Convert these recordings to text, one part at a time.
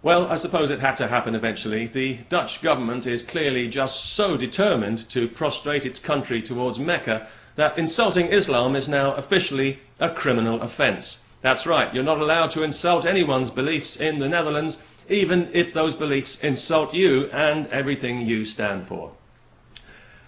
Well, I suppose it had to happen eventually. The Dutch government is clearly just so determined to prostrate its country towards Mecca that insulting Islam is now officially a criminal offence. That's right, you're not allowed to insult anyone's beliefs in the Netherlands, even if those beliefs insult you and everything you stand for.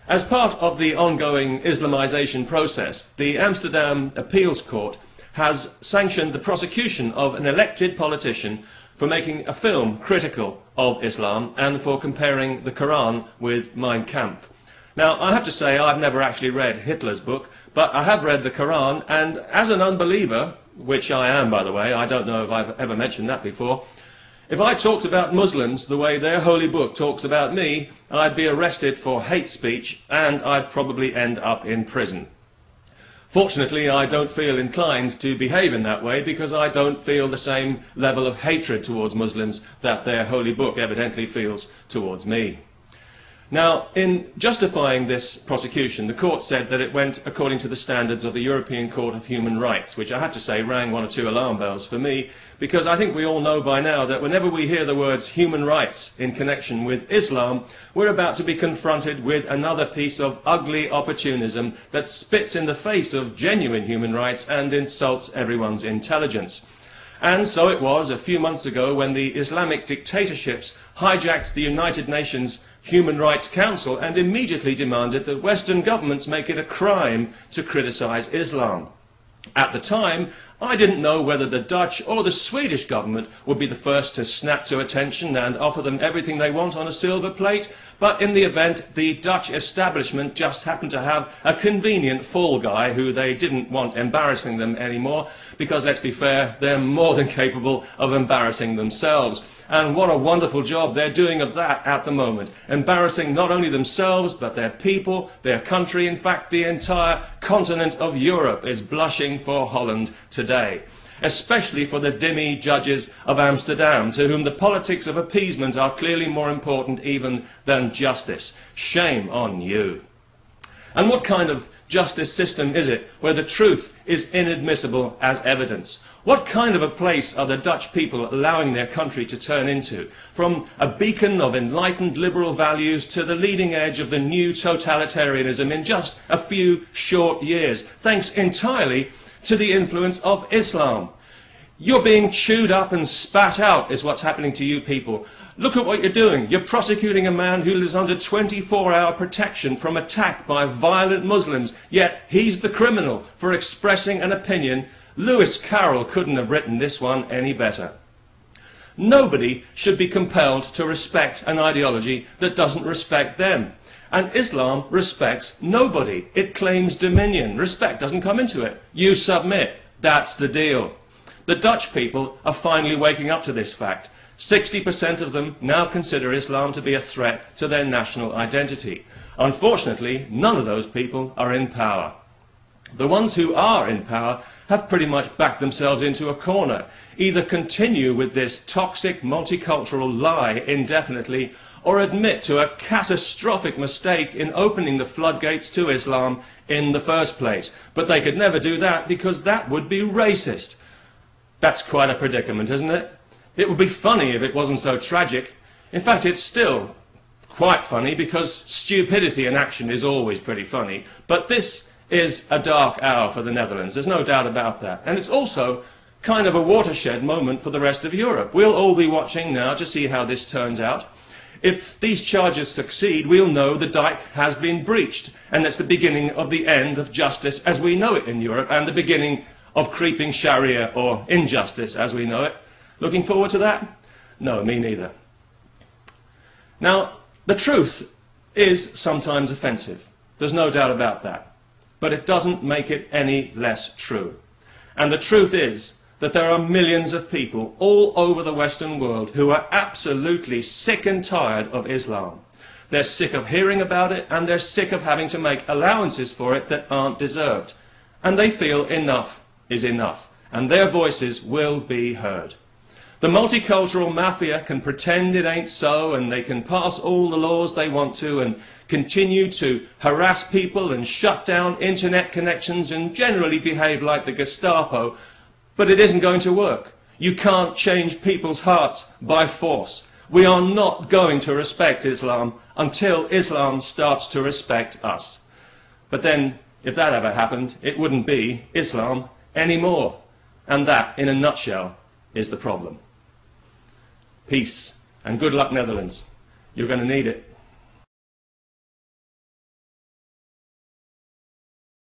As part of the ongoing Islamisation process, the Amsterdam Appeals Court has sanctioned the prosecution of an elected politician for making a film critical of Islam and for comparing the Quran with Mein Kampf. Now, I have to say I've never actually read Hitler's book, but I have read the Quran, and as an unbeliever, which I am, by the way, I don't know if I've ever mentioned that before, if I talked about Muslims the way their holy book talks about me, I'd be arrested for hate speech and I'd probably end up in prison. Fortunately, I don't feel inclined to behave in that way because I don't feel the same level of hatred towards Muslims that their holy book evidently feels towards me. Now, in justifying this prosecution, the court said that it went according to the standards of the European Court of Human Rights, which I have to say rang one or two alarm bells for me, because I think we all know by now that whenever we hear the words human rights in connection with Islam, we're about to be confronted with another piece of ugly opportunism that spits in the face of genuine human rights and insults everyone's intelligence. And so it was a few months ago when the Islamic dictatorships hijacked the United Nations Human Rights Council and immediately demanded that Western governments make it a crime to criticize Islam. At the time, I didn't know whether the Dutch or the Swedish government would be the first to snap to attention and offer them everything they want on a silver plate, but in the event, the Dutch establishment just happened to have a convenient fall guy who they didn't want embarrassing them anymore, because let's be fair, they're more than capable of embarrassing themselves. And what a wonderful job they're doing of that at the moment, embarrassing not only themselves, but their people, their country. In fact, the entire continent of Europe is blushing for Holland today, especially for the dhimmi judges of Amsterdam, to whom the politics of appeasement are clearly more important even than justice. Shame on you. And what kind of justice system is it where the truth is inadmissible as evidence? What kind of a place are the Dutch people allowing their country to turn into? From a beacon of enlightened liberal values to the leading edge of the new totalitarianism in just a few short years, thanks entirely to the influence of Islam. You're being chewed up and spat out is what's happening to you people. Look at what you're doing. You're prosecuting a man who lives under 24-hour protection from attack by violent Muslims, yet he's the criminal for expressing an opinion. Lewis Carroll couldn't have written this one any better. Nobody should be compelled to respect an ideology that doesn't respect them. And Islam respects nobody. It claims dominion. Respect doesn't come into it. You submit. That's the deal. The Dutch people are finally waking up to this fact. 60% of them now consider Islam to be a threat to their national identity. Unfortunately, none of those people are in power. The ones who are in power have pretty much backed themselves into a corner. Either continue with this toxic multicultural lie indefinitely, or admit to a catastrophic mistake in opening the floodgates to Islam in the first place. But they could never do that because that would be racist. That's quite a predicament, isn't it? It would be funny if it wasn't so tragic. In fact, it's still quite funny because stupidity in action is always pretty funny. But this is a dark hour for the Netherlands, there's no doubt about that. And it's also kind of a watershed moment for the rest of Europe. We'll all be watching now to see how this turns out. If these charges succeed, we'll know the dike has been breached, and that's the beginning of the end of justice as we know it in Europe, and the beginning of creeping Sharia or injustice as we know it. Looking forward to that? No, me neither. Now, the truth is sometimes offensive. There's no doubt about that. But it doesn't make it any less true. And the truth is that there are millions of people all over the Western world who are absolutely sick and tired of Islam. They're sick of hearing about it, and they're sick of having to make allowances for it that aren't deserved. And they feel enough is enough, and their voices will be heard. The multicultural mafia can pretend it ain't so, and they can pass all the laws they want to and continue to harass people and shut down internet connections and generally behave like the Gestapo, but it isn't going to work. You can't change people's hearts by force. We are not going to respect Islam until Islam starts to respect us. But then, if that ever happened, it wouldn't be Islam anymore. And that, in a nutshell, is the problem. Peace, and good luck, Netherlands. You're going to need it.